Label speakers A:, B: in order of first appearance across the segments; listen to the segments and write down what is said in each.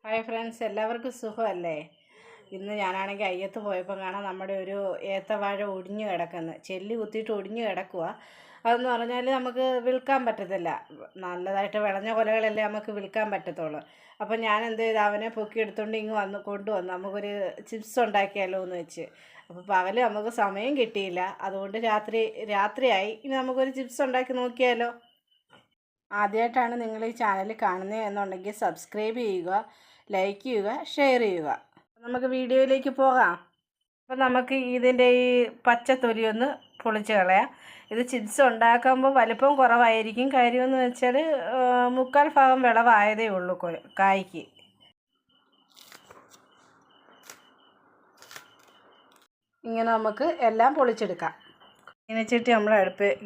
A: Hi friends, എല്ലാവർക്കും സുഖമല്ലേ? ഇന്ന് ഞാനാണെങ്കിൽ അയ്യത്ത് പോയപ്പോൾ കാണാം നമ്മുടെ ഒരു ഏത്തവാഴ ഒടിഞ്ഞു കിടക്കുന്നു. ചെല്ലി കുത്തിയിട്ട് ഒടിഞ്ഞു കിടക്കുക. അതെന്ന് പറഞ്ഞാൽ നമുക്ക് വിൽക്കാൻ പറ്റത്തില്ല. നല്ലതായിട്ട് വിളഞ്ഞ കൊലകളല്ലേ നമുക്ക് വിൽക്കാൻ പറ്റത്തുള്ളൂ. അപ്പോൾ ഞാൻ എന്ത് ചെയ്തു, അവനെ പൊക്കി എടുത്തുകൊണ്ട് കൊണ്ടുവന്നു. നമുക്കൊരു ചിപ്സ് ഉണ്ടാക്കിയാലോ എന്ന് വെച്ച്. അപ്പോൾ പകൽ നമുക്ക് സമയം കിട്ടിയില്ല. അതുകൊണ്ട് രാത്രിയായി. ഇനി നമുക്കൊരു ചിപ്സ് ഉണ്ടാക്കി നോക്കിയാലോ? ആദ്യമായിട്ടാണ് നിങ്ങൾ ഈ ചാനൽ കാണുന്നത് എന്നുണ്ടെങ്കിൽ സബ്സ്ക്രൈബ് ചെയ്യുക, ലൈക്ക് ചെയ്യുക, ഷെയർ ചെയ്യുക. നമുക്ക് വീഡിയോയിലേക്ക് പോകാം. അപ്പോൾ നമുക്ക് ഇതിൻ്റെ ഈ പച്ചത്തൊലി ഒന്ന് പൊളിച്ച് കളയാം. ഇത് ചിപ്സ് ഉണ്ടാക്കുമ്പോൾ വലിപ്പം കുറവായിരിക്കും. കാര്യമെന്ന് വെച്ചാൽ 3/4 ഭാഗം വിളവായതേ ഉള്ളൂ കായ്ക്ക്. ഇങ്ങനെ നമുക്ക് എല്ലാം പൊളിച്ചെടുക്കാം. ചീനച്ചട്ടി നമ്മൾ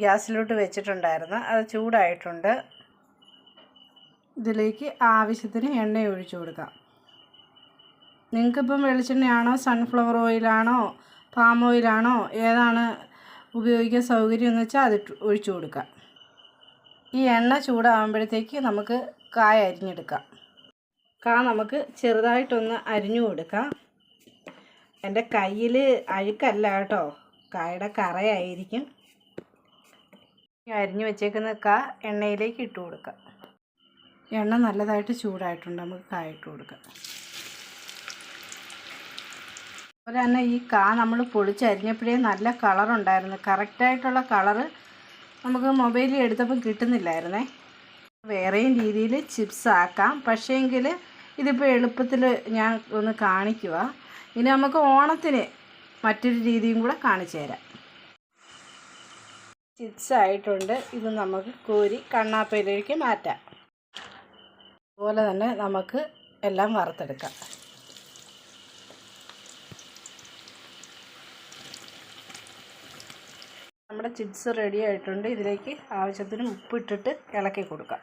A: ഗ്യാസിലോട്ട് വെച്ചിട്ടുണ്ടായിരുന്നു. അത് ചൂടായിട്ടുണ്ട്. ഇതിലേക്ക് ആവശ്യത്തിന് എണ്ണ ഒഴിച്ചു കൊടുക്കാം. നിങ്ങൾക്കിപ്പം വെളിച്ചെണ്ണയാണോ, സൺഫ്ലവർ ഓയിലാണോ, പാം ഓയിലാണോ, ഏതാണ് ഉപയോഗിക്കാൻ സൗകര്യം എന്ന് വെച്ചാൽ അത് ഒഴിച്ചു കൊടുക്കാം. ഈ എണ്ണ ചൂടാകുമ്പോഴത്തേക്ക് നമുക്ക് കായ അരിഞ്ഞെടുക്കാം. നമുക്ക് ചെറുതായിട്ടൊന്ന് അരിഞ്ഞു കൊടുക്കാം. എൻ്റെ കയ്യിൽ അഴുക്കല്ല കേട്ടോ, കായയുടെ കറയായിരിക്കും. അരിഞ്ഞു വെച്ചേക്കുന്ന എണ്ണയിലേക്ക് ഇട്ട് കൊടുക്കാം. എണ്ണ നല്ലതായിട്ട് ചൂടായിട്ടുണ്ട്. നമുക്ക് കായ ഇട്ട് കൊടുക്കാം. അതുപോലെ തന്നെ ഈ നമ്മൾ പൊളിച്ചരിഞ്ഞപ്പോഴേ നല്ല കളറുണ്ടായിരുന്നു. കറക്റ്റായിട്ടുള്ള കളറ് നമുക്ക് മൊബൈലിൽ എടുത്തപ്പോൾ കിട്ടുന്നില്ലായിരുന്നേ. വേറെയും രീതിയിൽ ചിപ്സ് ആക്കാം. പക്ഷേങ്കിൽ ഇതിപ്പോൾ എളുപ്പത്തിൽ ഞാൻ ഒന്ന് കാണിക്കുക. ഇനി നമുക്ക് ഓണത്തിന് മറ്റൊരു രീതിയും കൂടെ കാണിച്ചു തരാം. ചിപ്സ് ആയിട്ടുണ്ട്. ഇത് നമുക്ക് കോരി കണ്ണാപ്പയിലേക്ക് മാറ്റാം. അതുപോലെ തന്നെ നമുക്ക് എല്ലാം വറുത്തെടുക്കാം. നമ്മുടെ ചിപ്സ് റെഡി ആയിട്ടുണ്ട്. ഇതിലേക്ക് ആവശ്യത്തിന് ഉപ്പിട്ടിട്ട് ഇളക്കി കൊടുക്കാം.